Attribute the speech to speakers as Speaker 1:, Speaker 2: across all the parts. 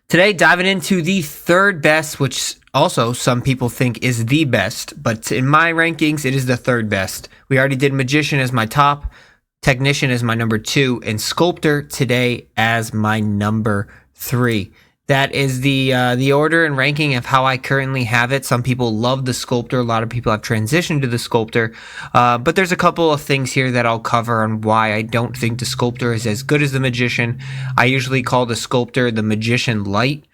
Speaker 1: Today, diving into the third best, which also some people think is the best, but in my rankings, it is the third best. We already did Magician as my top, Technician as my number 2, and Sculptor today as my number 3. That is the order and ranking of how I currently have it. Some people love the Sculptor. A lot of people have transitioned to the Sculptor. But there's a couple of things here that I'll cover on why I don't think the Sculptor is as good as the Magician. I usually call the Sculptor the Magician Light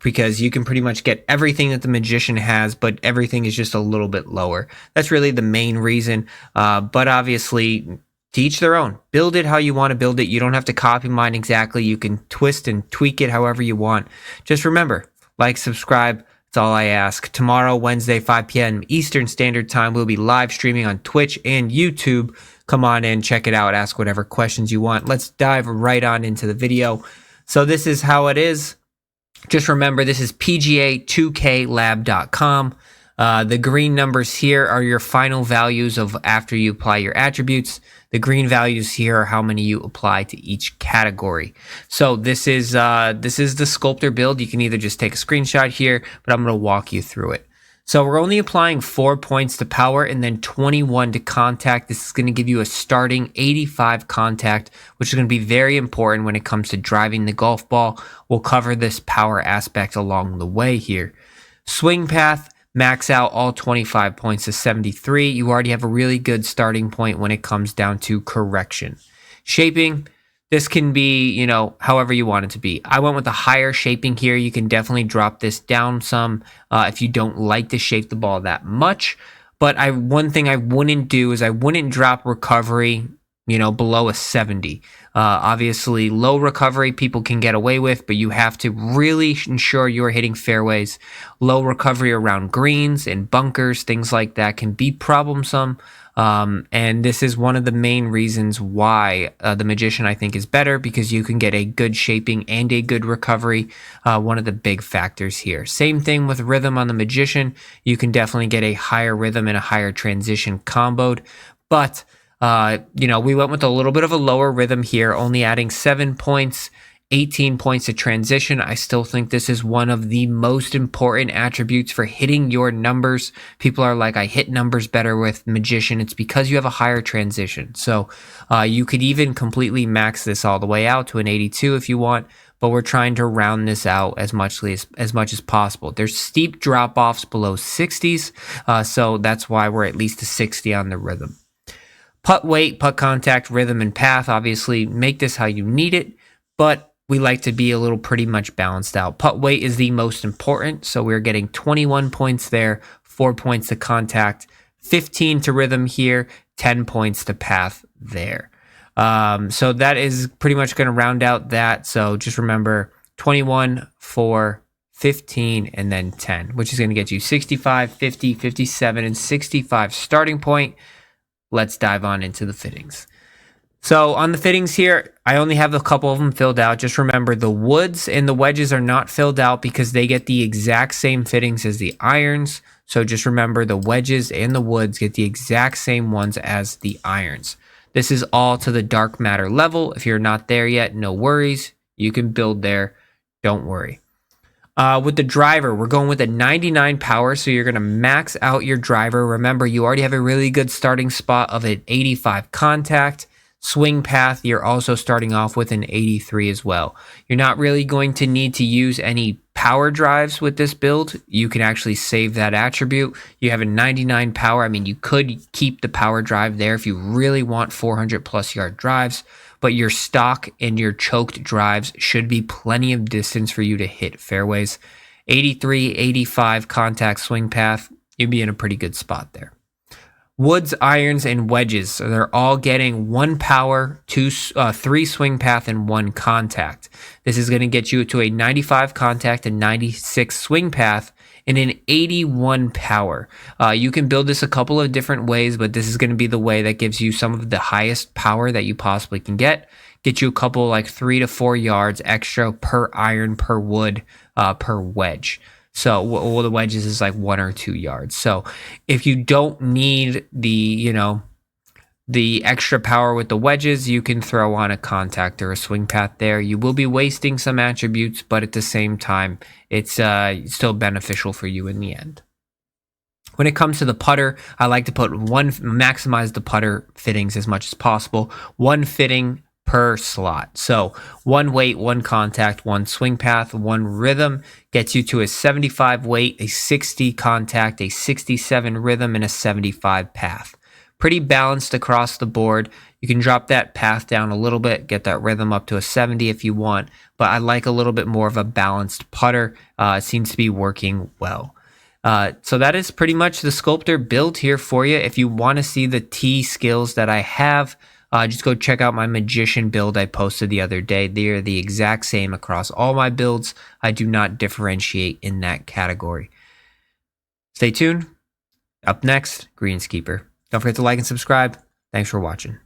Speaker 1: because you can pretty much get everything that the Magician has, but everything is just a little bit lower. That's really the main reason. But obviously, to each their own. Build it how you want to build it. You don't have to copy mine exactly. You can twist and tweak it however you want. Just remember, like, subscribe. That's all I ask. Tomorrow, Wednesday, 5 p.m. Eastern Standard Time, we'll be live streaming on Twitch and YouTube. Come on in, check it out, ask whatever questions you want. Let's dive right on into the video. So this is how it is. Just remember, this is PGA2KLab.com. The green numbers here are your final values of after you apply your attributes. The green values here are how many you apply to each category. So this is the Sculptor build. You can either just take a screenshot here, but I'm going to walk you through it. So we're only applying 4 points to power and then 21 to contact. This is going to give you a starting 85 contact, which is going to be very important when it comes to driving the golf ball. We'll cover this power aspect along the way here. Swing path. Max out all 25 points to 73. You already have a really good starting point when it comes down to correction. Shaping, this can be, however you want it to be. I went with a higher shaping here. You can definitely drop this down some if you don't like to shape the ball that much. But one thing I wouldn't do is I wouldn't drop recovery, below a 70. Obviously, low recovery people can get away with, but you have to really ensure you're hitting fairways. Low recovery around greens and bunkers, things like that can be troublesome. And this is one of the main reasons why the Magician, I think, is better, because you can get a good shaping and a good recovery. One of the big factors here. Same thing with rhythm on the Magician. You can definitely get a higher rhythm and a higher transition comboed. But we went with a little bit of a lower rhythm here, only adding 7 points, 18 points to transition. I still think this is one of the most important attributes for hitting your numbers. People are like, I hit numbers better with Magician. It's because you have a higher transition. So you could even completely max this all the way out to an 82 if you want, but we're trying to round this out as much as possible. There's steep drop-offs below 60s, so that's why we're at least a 60 on the rhythm. Putt weight, putt contact, rhythm, and path. Obviously, make this how you need it, but we like to be a little pretty much balanced out. Putt weight is the most important, so we're getting 21 points there, 4 points to contact, 15 to rhythm here, 10 points to path there. So that is pretty much going to round out that. So just remember 21, 4, 15, and then 10, which is going to get you 65, 50, 57, and 65 starting point. Let's dive on into the fittings. So on the fittings here, I only have a couple of them filled out. Just remember the woods and the wedges are not filled out because they get the exact same fittings as the irons. So just remember the wedges and the woods get the exact same ones as the irons. This is all to the dark matter level. If you're not there yet, no worries. You can build there. Don't worry. With the driver, we're going with a 99 power, so you're going to max out your driver. Remember, you already have a really good starting spot of an 85 contact. Swing path, you're also starting off with an 83 as well. You're not really going to need to use any power drives with this build. You can actually save that attribute. You have a 99 power. I mean, you could keep the power drive there if you really want 400 plus yard drives, but your stock and your choked drives should be plenty of distance for you to hit fairways. 83, 85 contact swing path, you'd be in a pretty good spot there. Woods, irons, and wedges, so they're all getting 1 power, 3 swing path, and 1 contact. This is going to get you to a 95 contact, a 96 swing path, and an 81 power. You can build this a couple of different ways, but this is going to be the way that gives you some of the highest power that you possibly can get. Get you a couple like 3 to 4 yards extra per iron, per wood, per wedge. So the wedges is like 1 or 2 yards. So if you don't need the, the extra power with the wedges, you can throw on a contact or a swing path there. You will be wasting some attributes, but at the same time, it's still beneficial for you in the end. When it comes to the putter, I like to maximize the putter fittings as much as possible. One fitting per slot. So one weight, one contact, one swing path, one rhythm gets you to a 75 weight, a 60 contact, a 67 rhythm, and a 75 path. Pretty balanced across the board. You can drop that path down a little bit, get that rhythm up to a 70 if you want, but I like a little bit more of a balanced putter. It seems to be working well. So that is pretty much the Sculptor build here for you. If you want to see the tee skills that I have, just go check out my Magician build I posted the other day. They are the exact same across all my builds. I do not differentiate in that category. Stay tuned. Up next, Greenskeeper. Don't forget to like and subscribe. Thanks for watching.